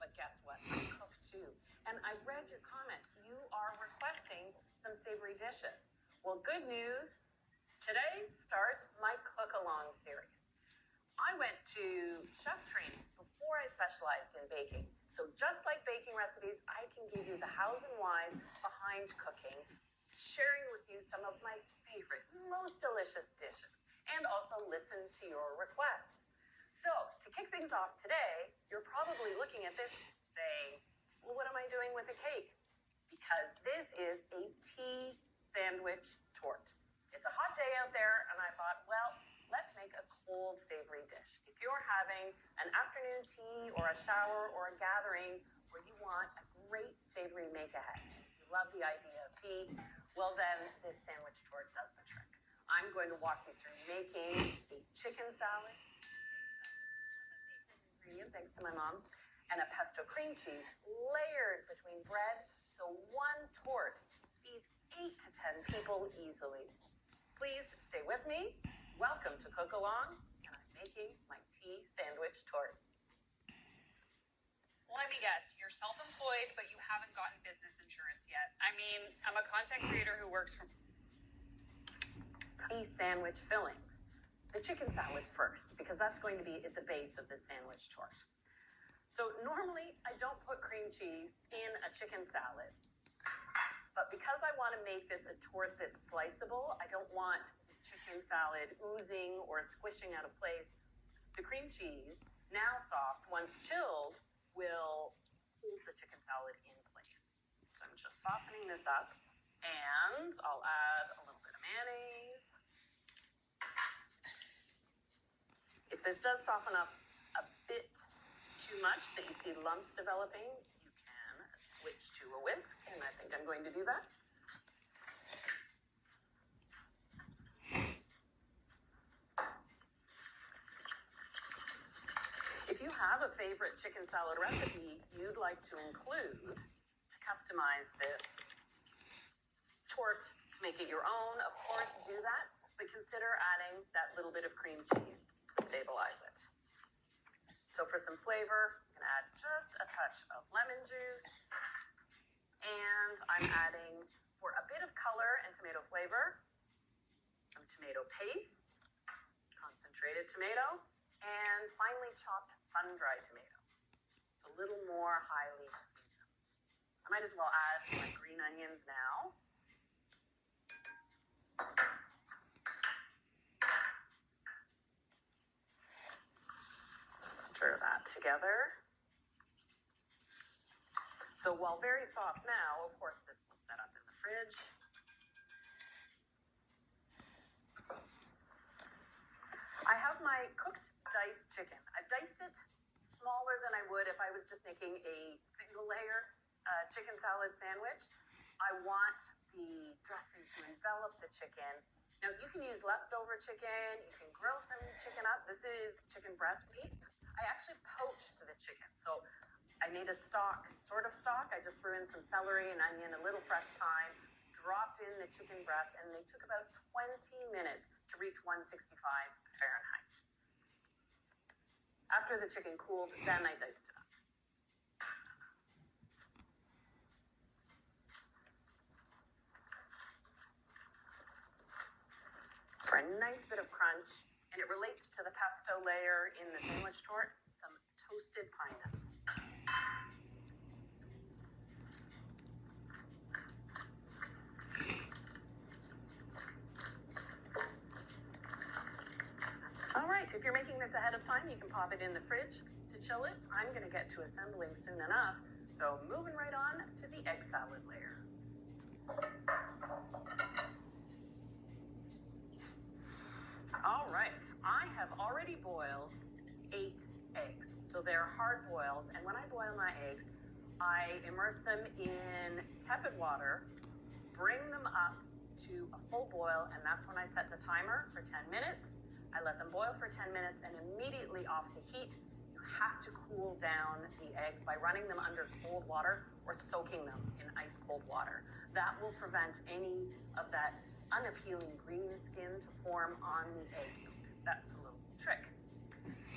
But guess what? I cook too. And I've read your comments. You are requesting some savory dishes. Well, good news. Today starts my cook-along series. I went to chef training before I specialized in baking. So just like baking recipes, I can give you the hows and whys behind cooking, sharing with you some of my favorite, most delicious dishes, and also listen to your requests. So to kick things off today, you're probably looking at this saying, well, what am I doing with a cake? Because this is a tea sandwich torte. It's a hot day out there, and I thought, well, let's make a cold savory dish. If you're having an afternoon tea or a shower or a gathering where you want a great savory make-ahead, you love the idea of tea, well then this sandwich torte does the trick. I'm going to walk you through making a chicken salad, thanks to my mom, and a pesto cream cheese layered between bread, so one torte feeds 8 to 10 people easily. Please stay with me. Welcome to Cook Along, and I'm making my tea sandwich torte. Let me guess, you're self-employed, but you haven't gotten business insurance yet. I mean, I'm a content creator who works from tea sandwich fillings. The chicken salad first, because that's going to be at the base of the sandwich torte. So normally I don't put cream cheese in a chicken salad, but because I want to make this a torte that's sliceable, I don't want the chicken salad oozing or squishing out of place. The cream cheese, now soft, once chilled, will hold the chicken salad in place. So I'm just softening this up, and I'll add a little bit of mayonnaise. If this does soften up a bit too much that you see lumps developing, you can switch to a whisk, and I think I'm going to do that. If you have a favorite chicken salad recipe you'd like to include to customize this torte to make it your own, of course do that, but consider adding that little bit of cream cheese to stabilize it. So for some flavor, I'm going to add just a touch of lemon juice, and I'm adding, for a bit of color and tomato flavor, some tomato paste, concentrated tomato, and finely chopped sun-dried tomato. So a little more highly seasoned. I might as well add my green onions now. Stir that together. So while very soft now, of course this will set up in the fridge. I have my cooked diced chicken. I've diced it smaller than I would if I was just making a single layer chicken salad sandwich. I want the dressing to envelop the chicken. Now you can use leftover chicken, you can grill some chicken up. This is chicken breast meat. I actually poached the chicken. So I made a stock, sort of stock. I just threw in some celery and onion, a little fresh thyme, dropped in the chicken breast, and they took about 20 minutes to reach 165 Fahrenheit. After the chicken cooled, then I diced it up. For a nice bit of crunch, and it relates to the pesto layer in the sandwich torte, some toasted pine nuts. All right, if you're making this ahead of time, you can pop it in the fridge to chill it. I'm going to get to assembling soon enough, so moving right on to the egg salad layer. All right, I have already boiled 8 eggs. So they're hard boiled, and when I boil my eggs, I immerse them in tepid water, bring them up to a full boil, and that's when I set the timer for 10 minutes. I let them boil for 10 minutes and immediately off the heat. You have to cool down the eggs by running them under cold water or soaking them in ice cold water. That will prevent any of that unappealing green skin to form on the egg yolk. That's a little trick.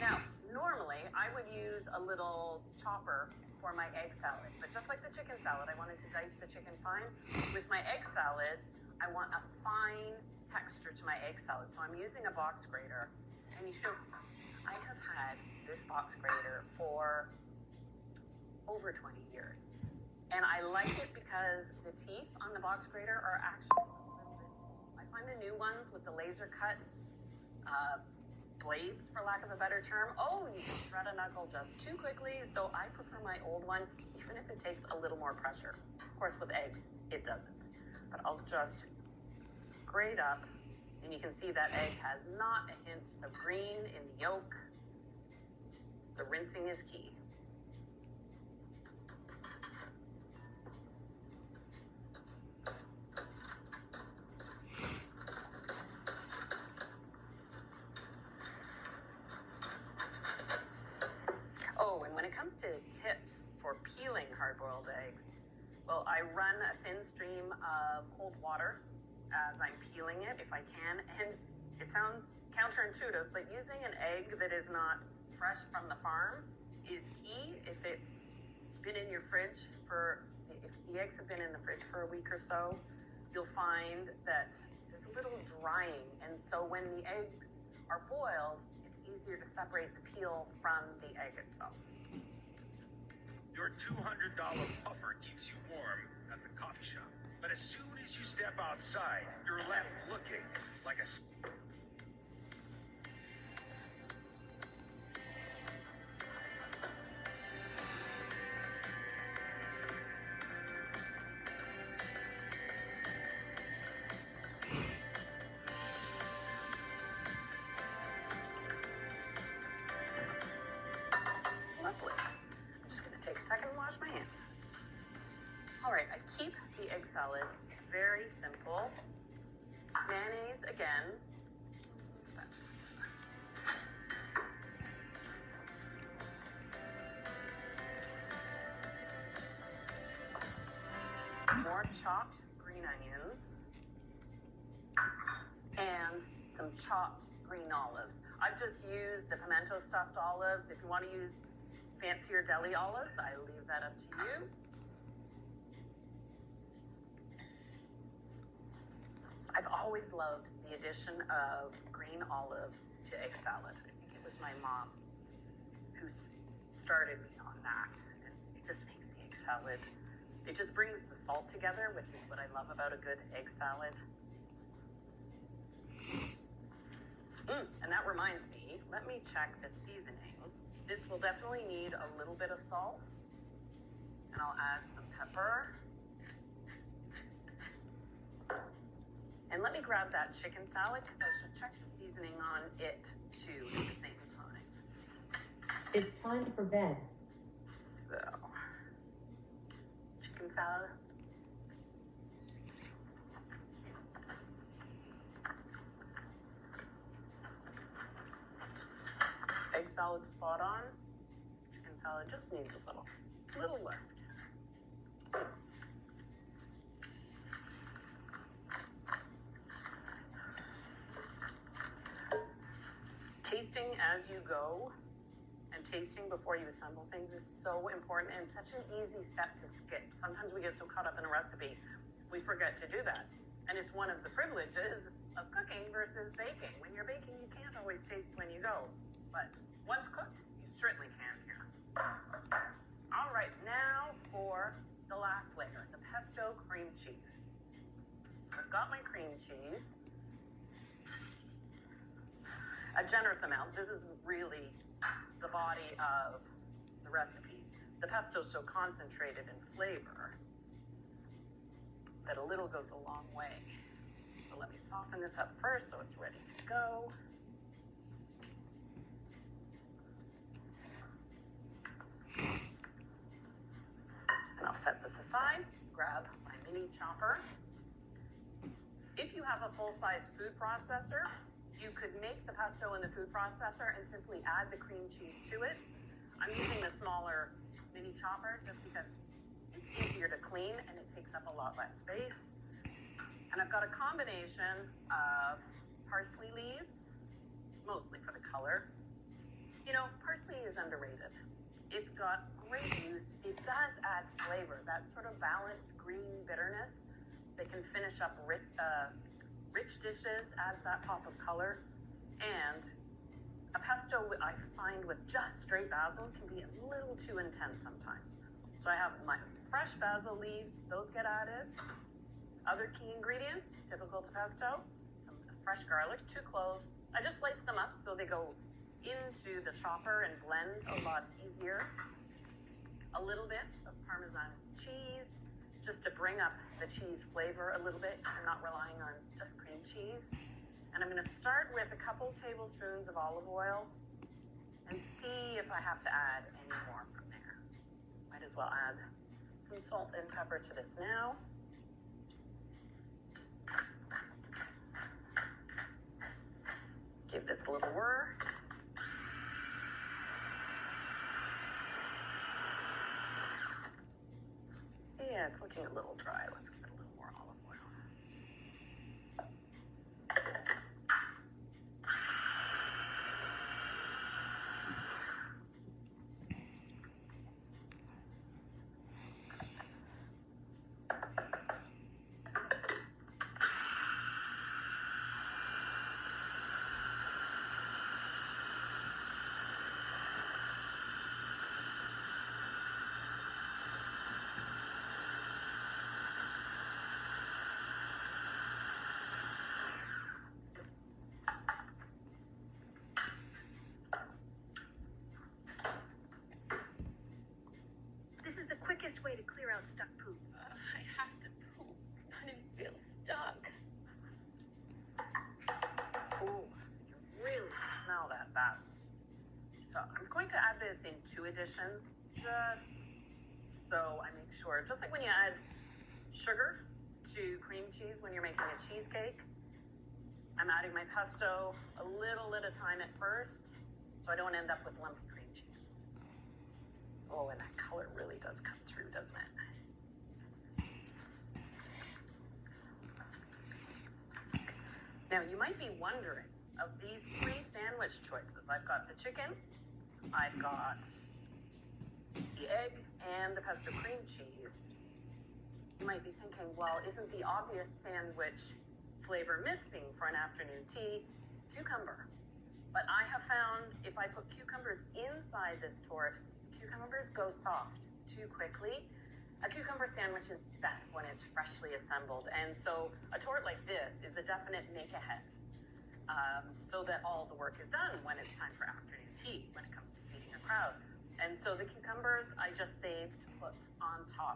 Now, normally I would use a little chopper for my egg salad. But just like the chicken salad, I wanted to dice the chicken fine. With my egg salad, I want a fine texture to my egg salad. So I'm using a box grater. And you know, I have had this box grater for over 20 years. And I like it because the teeth on the box grater are actually a little bit full. I find the new ones with the laser cut blades, for lack of a better term, you can shred a knuckle just too quickly. So I prefer my old one, even if it takes a little more pressure. Of course, with eggs, it doesn't. But I'll just grate up, and you can see that egg has not a hint of green in the yolk. The rinsing is key. When it comes to tips for peeling hard-boiled eggs, well, I run a thin stream of cold water as I'm peeling it, if I can. And it sounds counterintuitive, but using an egg that is not fresh from the farm is key. If it's been in your fridge if the eggs have been in the fridge for a week or so, you'll find that there's a little drying. And so when the eggs are boiled, it's easier to separate the peel from the egg itself. Your $200 puffer keeps you warm at the coffee shop. But as soon as you step outside, you're left looking like a... Lovely. I'm just going to take a second and wash my hands. All right, I keep the egg salad very simple. Mayonnaise again. More chopped green onions. And some chopped green olives. I've just used the pimento stuffed olives. If you want to use fancier deli olives, I leave that up to you. I've always loved the addition of green olives to egg salad. I think it was my mom who started me on that. And it just makes the egg salad, it just brings the salt together, which is what I love about a good egg salad. And that reminds me, let me check the seasoning. This will definitely need a little bit of salt. And I'll add some pepper. And let me grab that chicken salad because I should check the seasoning on it too at the same time. It's time for bed. So, chicken salad. Egg salad spot on. Chicken salad just needs a little left. Tasting as you go and tasting before you assemble things is so important and such an easy step to skip. Sometimes we get so caught up in a recipe, we forget to do that. And it's one of the privileges of cooking versus baking. When you're baking, you can't always taste when you go. But once cooked, you certainly can here. All right, now for the last layer, the pesto cream cheese. So I've got my cream cheese. A generous amount. This is really the body of the recipe. The pesto is so concentrated in flavor that a little goes a long way. So let me soften this up first so it's ready to go. And I'll set this aside, grab my mini chopper. If you have a full-size food processor, you could make the pesto in the food processor and simply add the cream cheese to it. I'm using the smaller mini chopper just because it's easier to clean and it takes up a lot less space. And I've got a combination of parsley leaves, mostly for the color. You know, parsley is underrated. It's got great use. It does add flavor, that sort of balanced green bitterness that can finish up rich dishes, adds that pop of color. And a pesto, I find, with just straight basil can be a little too intense sometimes. So I have my fresh basil leaves, those get added. Other key ingredients, typical to pesto, some fresh garlic, 2 cloves. I just slice them up so they go into the chopper and blend a lot easier. A little bit of Parmesan cheese, just to bring up the cheese flavor a little bit. I'm not relying on just cream cheese. And I'm gonna start with a couple tablespoons of olive oil and see if I have to add any more from there. Might as well add some salt and pepper to this now. Give this a little whir. Yeah, it's looking a little dry. Let's give it a little more olive oil. This is the quickest way to clear out stuck poop. I have to poop, but it feels stuck. Ooh, you can really smell that basil. So I'm going to add this in 2 additions, just so I make sure. Just like when you add sugar to cream cheese when you're making a cheesecake, I'm adding my pesto a little at a time at first, so I don't end up with lumpy cream cheese. Oh, and that color really does come through, doesn't it? Now, you might be wondering, of these 3 sandwich choices, I've got the chicken, I've got the egg, and the pesto cream cheese. You might be thinking, well, isn't the obvious sandwich flavor missing for an afternoon tea? Cucumber. But I have found if I put cucumbers inside this torte, cucumbers go soft too quickly. A cucumber sandwich is best when it's freshly assembled, and so a torte like this is a definite make ahead, so that all the work is done when it's time for afternoon tea, when it comes to feeding a crowd. And so the cucumbers I just saved to put on top.